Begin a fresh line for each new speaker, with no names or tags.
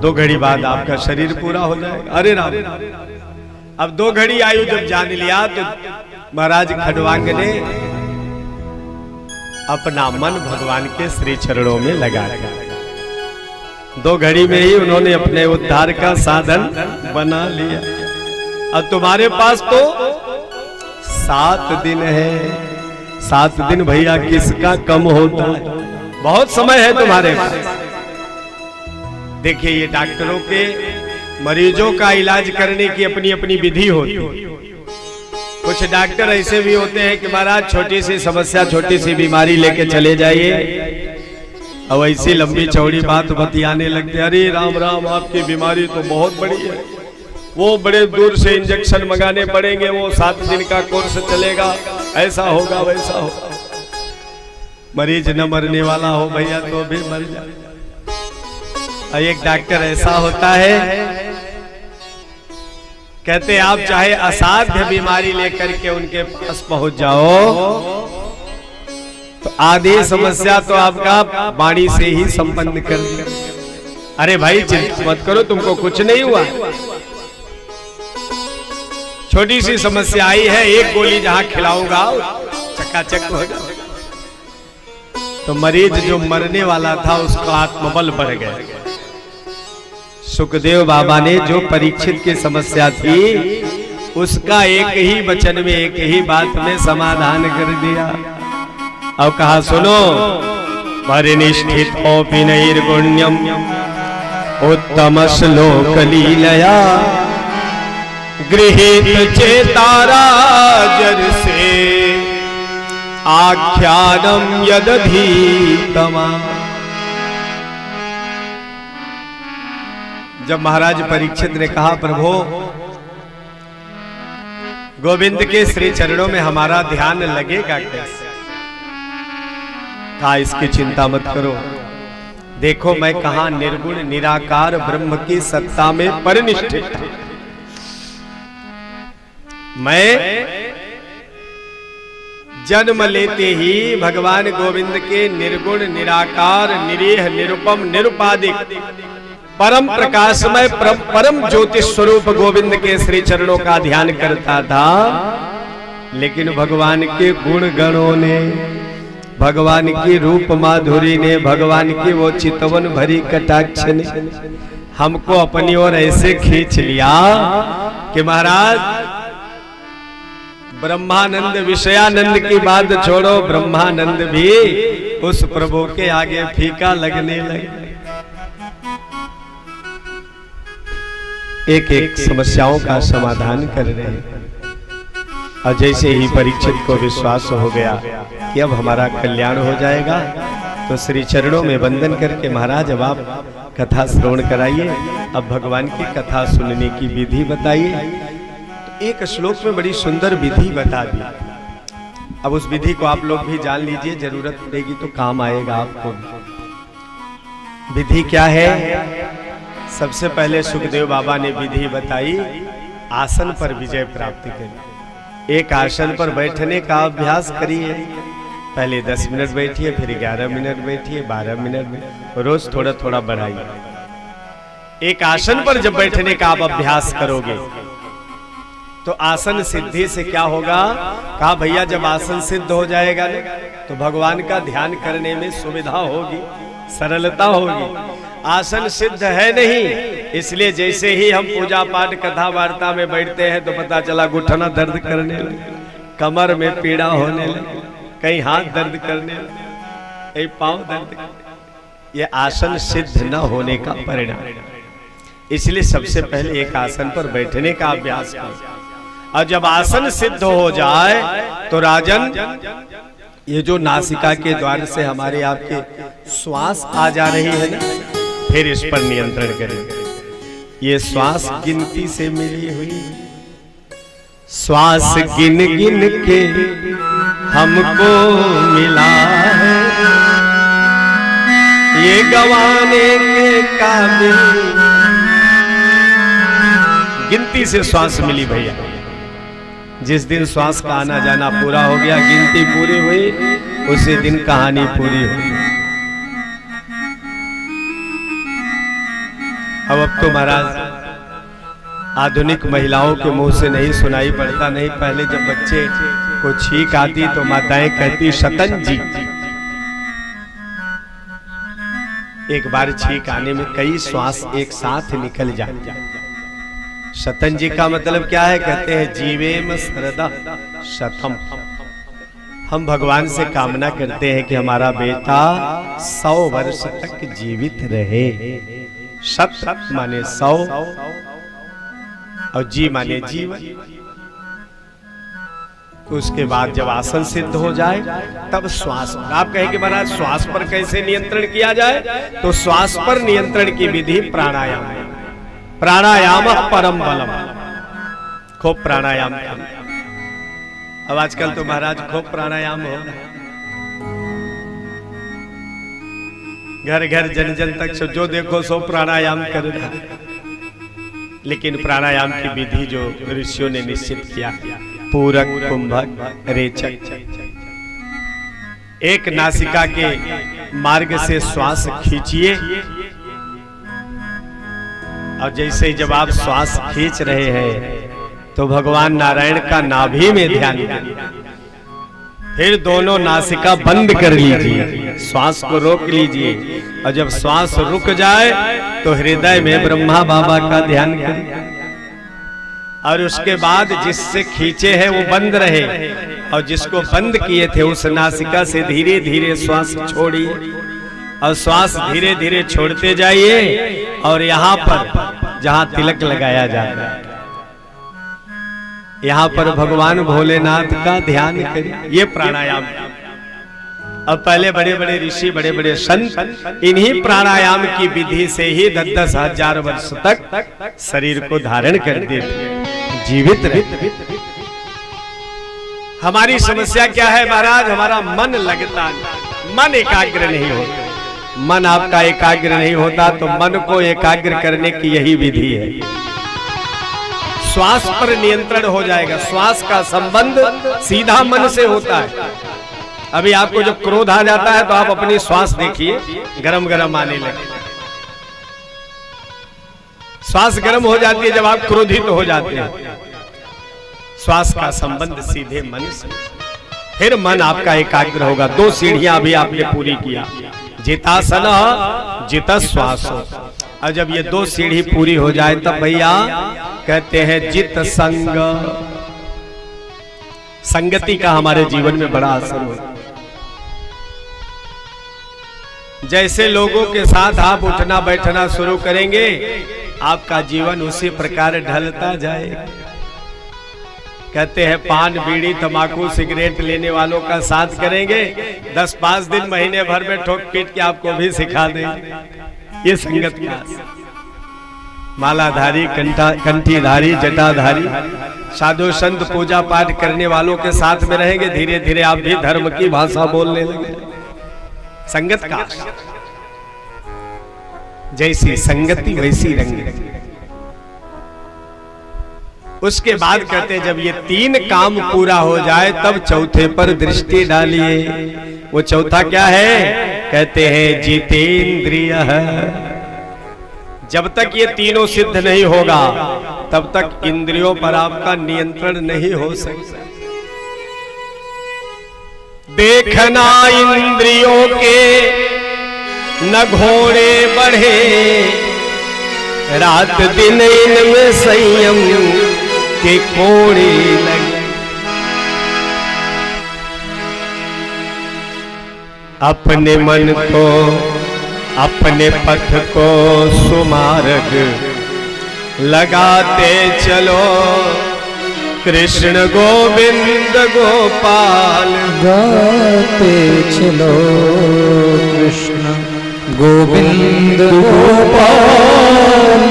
2 घड़ी बाद आपका शरीर पूरा हो जाएगा। अरे राम, अब 2 घड़ी आयु जब जान लिया तो महाराज खडवांग ने अपना मन भगवान के श्री चरणों में लगा दिया। 2 घड़ी में ही उन्होंने अपने उद्धार का साधन बना लिया। अब तुम्हारे पास तो 7 दिन है। 7 दिन भैया किसका कम होता है, बहुत समय है तुम्हारे पास। देखिए, ये डॉक्टरों के मरीजों का इलाज करने की अपनी अपनी विधि होती है। कुछ डॉक्टर ऐसे भी होते हैं कि महाराज छोटी सी समस्या, छोटी सी बीमारी लेके चले जाइए, और ऐसी लंबी चौड़ी बात बतियाने लगते, अरे राम राम आपकी बीमारी तो बहुत बड़ी है, वो बड़े दूर से इंजेक्शन मंगाने पड़ेंगे, वो 7 दिन का कोर्स चलेगा, ऐसा होगा वैसा होगा। मरीज न मरने वाला हो भैया तो भी मर जाए। एक डॉक्टर ऐसा होता है, कहते आप चाहे असाध्य बीमारी लेकर के उनके पास पहुंच जाओ तो आधी समस्या तो आपका वाणी से ही संपन्न कर दे। अरे भाई चिंता मत करो, तुमको कुछ नहीं हुआ, छोटी सी समस्या आई है, एक गोली जहां खिलाऊंगा चकाचक हो जाए। तो मरीज जो मरने वाला था उसका आत्मबल बढ़ गया। सुखदेव बाबा ने जो परीक्षित की समस्या थी उसका एक ही वचन में, एक ही बात में समाधान कर दिया और कहा सुनो, परिनिष्ठितोऽपि नैर्गुण्यम् उत्तम श्लोक लीलया गृहीत चेताराजर से आख्यानम यदधीतमा। जब महाराज परीक्षित ने कहा प्रभु गोविंद के श्री चरणों में हमारा ध्यान लगेगा कैसे, कहा इसकी चिंता मत करो, देखो मैं कहा निर्गुण निराकार ब्रह्म की सत्ता में परिनिष्ठित हूं। मैं जन्म लेते ही भगवान गोविंद के निर्गुण निराकार निरीह निरुपम निरुपाधिक परम प्रकाशमय परम ज्योति स्वरूप गोविंद के श्री चरणों का ध्यान करता था। लेकिन भगवान के गुण गणों ने, भगवान की रूप माधुरी ने, भगवान की वो चितवन भरी कटाक्ष ने हमको अपनी ओर ऐसे खींच लिया कि महाराज ब्रह्मानंद विषयानंद की बात छोड़ो, ब्रह्मानंद भी उस प्रभु के आगे फीका लगने लगे। एक एक समस्याओं का समाधान कर रहे हैं। और जैसे ही परीक्षित को विश्वास हो गया कि अब हमारा कल्याण हो जाएगा, तो श्री चरणों में वंदन करके महाराज अब आप कथा श्रवण कराइए, अब भगवान की कथा सुनने की विधि बताइए। तो एक श्लोक में बड़ी सुंदर विधि बता दी। अब उस विधि को आप लोग भी जान लीजिए, जरूरत पड़ेगी तो काम आएगा आपको। विधि क्या है? सबसे पहले सुखदेव बाबा ने विधि बताई, आसन पर विजय प्राप्त करिए। एक आसन पर बैठने का अभ्यास करिए। पहले 10 मिनट बैठिए, फिर 11 मिनट बैठिए, 12 मिनट में, रोज थोड़ा थोड़ा बढ़ाइए। एक आसन पर जब बैठने का आप अभ्यास करोगे तो आसन सिद्धि से क्या होगा? कहा भैया जब आसन सिद्ध हो जाएगा ना तो भगवान का ध्यान करने में सुविधा होगी, सरलता होगी। आसन सिद्ध है नहीं, इसलिए जैसे ही हम पूजा पाठ कथा वार्ता में बैठते हैं तो पता चला घुटना दर्द करने लगे, कमर में पीड़ा होने लगे, कहीं हाथ दर्द करने लगे, कहीं पांव दर्द करने। ये आसन सिद्ध न होने का परिणाम। इसलिए सबसे पहले एक आसन पर बैठने का अभ्यास करें। और जब आसन सिद्ध हो जाए तो राजन, ये जो नासिका के द्वार से हमारे आपके श्वास आ जा रही है ना, फिर इस पर नियंत्रण करें। ये श्वास गिनती से मिली हुई, श्वास गिन गिन के हमको मिला है, ये गवाने के काबिल। गिनती से श्वास मिली भैया। जिस दिन श्वास का आना जाना पूरा हो गया, गिनती पूरी हुई, उसी दिन कहानी पूरी हुई। अब तो महाराज आधुनिक महिलाओं के मुंह से नहीं सुनाई पड़ता। नहीं, पहले जब बच्चे को छींक आती तो माताएं कहती शतन जी। एक बार छींक आने में कई श्वास एक साथ निकल जाते। शतन जी का मतलब क्या है? कहते हैं जीवेम सरदा शतम। हम भगवान से कामना करते हैं कि हमारा बेटा 100 वर्ष तक जीवित रहे। शत माने 100 और जी माने जीवन। उसके बाद जब आसन सिद्ध हो जाए तब श्वास। आप कहें कि महाराज श्वास पर कैसे नियंत्रण किया जाए? तो श्वास पर नियंत्रण की विधि प्राणायाम है। प्राणायाम परम बलम। खूब प्राणायाम करें। अब आजकल तो महाराज खूब प्राणायाम हो रहा है। घर घर जन जन तक जो देखो सो प्राणायाम कर रहा है। लेकिन प्राणायाम की विधि जो ऋषियों ने निश्चित किया, पूरक, कुंभक, रेचक। एक नासिका के मार्ग से श्वास खींचिए और जैसे ही जब आप श्वास खींच रहे हैं तो भगवान नारायण का नाभि में ध्यान करिए। फिर दोनों नासिका बंद कर लीजिए, श्वास को रोक लीजिए और जब श्वास रुक जाए तो हृदय में ब्रह्मा बाबा का ध्यान करिए। और उसके बाद जिससे खींचे हैं वो बंद रहे और जिसको बंद किए थे उस नासिका से धीरे धीरे श्वास छोड़िए और श्वास धीरे धीरे छोड़ते जाइए। और यहाँ पर जहाँ तिलक लगाया जाता है, यहाँ पर भगवान भोलेनाथ का ध्यान करिए। ये प्राणायाम। अब पहले बड़े बड़े ऋषि, बड़े बड़े संत इन्हीं प्राणायाम की विधि से ही 10-10 हजार वर्ष तक शरीर को धारण करते थे, जीवित रहे। हमारी समस्या क्या है महाराज? हमारा मन लगता नहीं, मन एकाग्र नहीं होता। मन आपका एकाग्र नहीं होता तो मन को एकाग्र करने की यही विधि है। श्वास पर नियंत्रण हो जाएगा। श्वास का संबंध सीधा मन से होता है। अभी आपको जब क्रोध आ जाता है तो आप अपनी श्वास देखिए, गरम गरम आने लगे। श्वास गरम हो जाती है जब आप क्रोधित हो जाते हैं। श्वास का संबंध सीधे मन से। फिर मन आपका एकाग्र होगा। 2 सीढ़ियां अभी आपने पूरी किया, जितासन, जित श्वास। और जब ये 2 सीढ़ी पूरी हो जाए तब भैया कहते हैं जित संग। संगति का हमारे जीवन में बड़ा असर होता है। जैसे लोगों के साथ आप उठना बैठना शुरू करेंगे आपका जीवन उसी प्रकार ढलता जाएगा। कहते हैं पान, बीड़ी, तंबाकू, सिगरेट लेने वालों का साथ करेंगे, 10-5 दिन, महीने भर में ठोक पीट के आपको भी सिखा देंगे। ये संगत का मालाधारी, कंठीधारी, जटाधारी साधु संत पूजा पाठ करने वालों के साथ में रहेंगे, धीरे धीरे आप भी धर्म की भाषा बोलने लगे। संगत का जैसी संगति वैसी रंगति। उसके बाद कहते हैं जब ये 3 काम पूरा हो जाए तब चौथे पर दृष्टि डालिए। वो चौथा क्या है? कहते हैं जितेंद्रिय। जब तक ये तीनों सिद्ध नहीं होगा तब तक इंद्रियों पर आपका नियंत्रण नहीं हो सकता। देखना इंद्रियों के न घोड़े बढ़े, रात दिन इनमें संयम के कोड़े लगे। अपने मन को, अपने पथ को सुमार्ग लगाते चलो, कृष्ण गोविंद गोपाल
गाते चलो, कृष्ण गोविंद गोपाल।